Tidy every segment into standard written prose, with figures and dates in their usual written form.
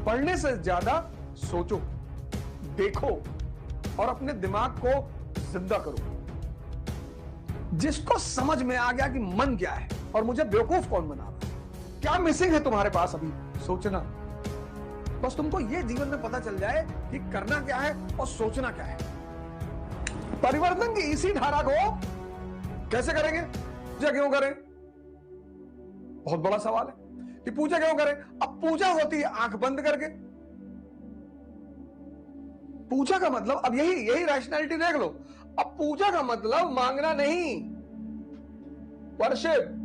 पढ़ने से ज्यादा सोचो, देखो और अपने दिमाग को जिंदा करो। जिसको समझ में आ गया कि मन क्या है और मुझे बेवकूफ कौन बना रहा है, क्या मिसिंग है तुम्हारे पास अभी, सोचना। बस तुमको ये जीवन में पता चल जाए कि करना क्या है और सोचना क्या है। परिवर्तन की इसी धारा को कैसे करेंगे, पूजा क्यों करें, बहुत बड़ा सवाल है कि पूजा क्यों करें। अब पूजा होती है आंख बंद करके। पूजा का मतलब अब यही रैशनैलिटी देख लो। अब पूजा का मतलब मांगना नहीं, वर्शिप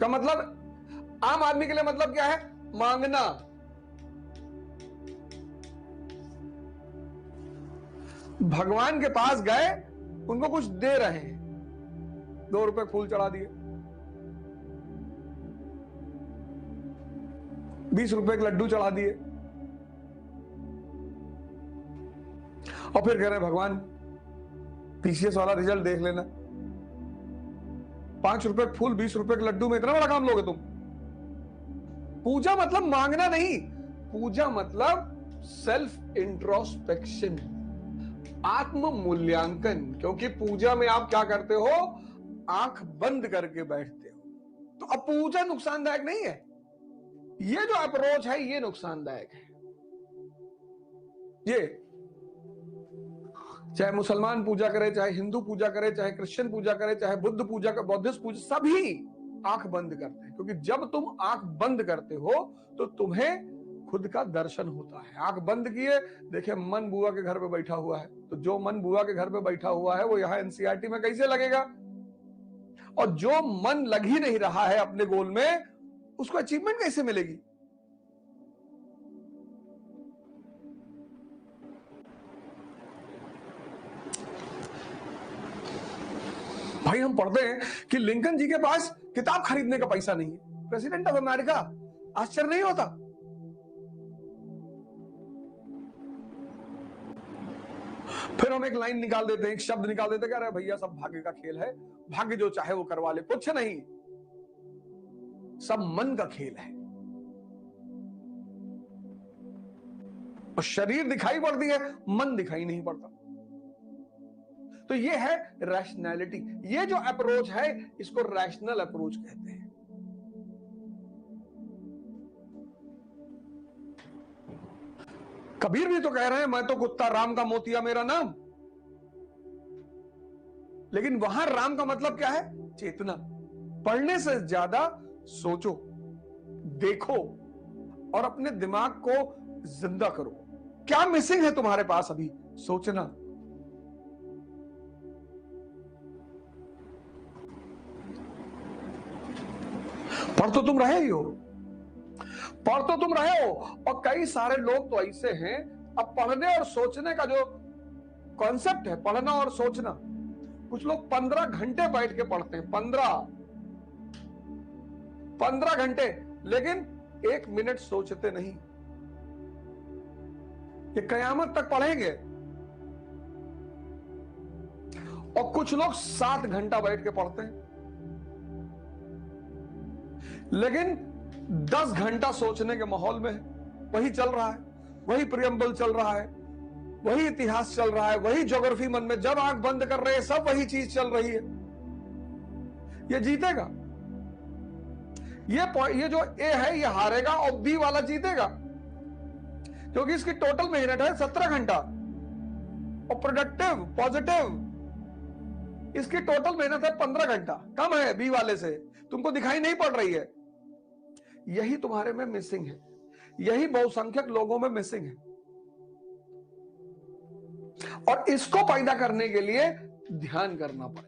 का मतलब आम आदमी के लिए मतलब क्या है, मांगना। भगवान के पास गए, उनको कुछ दे रहे हैं, 2 रुपए फूल चढ़ा दिए, 20 रुपए के लड्डू चढ़ा दिए और फिर कह रहे भगवान पीसीएस वाला रिजल्ट देख लेना। 5 रुपए के फूल 20 रुपए के लड्डू में इतना बड़ा काम लोगे तुम। पूजा मतलब मांगना नहीं, पूजा मतलब सेल्फ इंट्रोस्पेक्शन, आत्म मूल्यांकन। क्योंकि पूजा में आप क्या करते हो, आंख बंद करके बैठते हो। तो अब पूजा नुकसानदायक नहीं है, ये जो अप्रोच है ये नुकसानदायक है। ये चाहे मुसलमान पूजा करे, चाहे हिंदू पूजा करे, चाहे क्रिश्चियन पूजा करे, चाहे बुद्ध पूजा का, बौद्धिस्ट पूजा, सभी आंख बंद करते हैं। क्योंकि जब तुम आंख बंद करते हो तो तुम्हें खुद का दर्शन होता है। आंख बंद किए, देखिए मन बुआ के घर पे बैठा हुआ है, तो जो मन बुआ के घर पे बैठा हुआ है वो यहां एनसीईआरटी में कैसे लगेगा। और जो मन लग ही नहीं रहा है अपने गोल में, उसको अचीवमेंट कैसे मिलेगी। भाई हम पढ़ते हैं कि लिंकन जी के पास किताब खरीदने का पैसा नहीं है, प्रेसिडेंट ऑफ अमेरिका। आश्चर्य नहीं होता। फिर हम एक लाइन निकाल देते हैं, एक शब्द निकाल देते हैं, कह रहे भैया सब भाग्य का खेल है, भाग्य जो चाहे वो करवा ले। कुछ नहीं, सब मन का खेल है। और शरीर दिखाई पड़ती है, मन दिखाई नहीं पड़ता। तो ये है रैशनैलिटी। ये जो अप्रोच है इसको रैशनल अप्रोच कहते हैं। कबीर भी तो कह रहे हैं मैं तो कुत्ता राम का मोतिया मेरा नाम। लेकिन वहां राम का मतलब क्या है, चेतना। पढ़ने से ज्यादा सोचो, देखो और अपने दिमाग को जिंदा करो। क्या मिसिंग है तुम्हारे पास अभी, सोचना। पढ़ तो तुम रहे ही हो, पढ़ तो तुम रहे हो। और कई सारे लोग तो ऐसे हैं, अब पढ़ने और सोचने का जो कॉन्सेप्ट है, पढ़ना और सोचना, कुछ लोग 15 घंटे बैठ के पढ़ते हैं, 15 घंटे, लेकिन 1 मिनट सोचते नहीं। ये कयामत तक पढ़ेंगे। और कुछ लोग 7 घंटा बैठ के पढ़ते हैं, लेकिन 10 घंटा सोचने के माहौल में है। वही चल रहा है, वही प्रियम्बल चल रहा है, वही इतिहास चल रहा है, वही ज्योग्राफी मन में जब आंख बंद कर रहे हैं सब वही चीज चल रही है। ये जीतेगा, ये जो ए है ये हारेगा और बी वाला जीतेगा, क्योंकि इसकी टोटल मेहनत है 17 घंटा और प्रोडक्टिव पॉजिटिव इसकी टोटल मेहनत है 15 घंटा, कम है बी वाले से, तुमको दिखाई नहीं पड़ रही है। यही तुम्हारे में मिसिंग है, यही बहुसंख्यक लोगों में मिसिंग है। और इसको पैदा करने के लिए ध्यान करना पड़ेगा।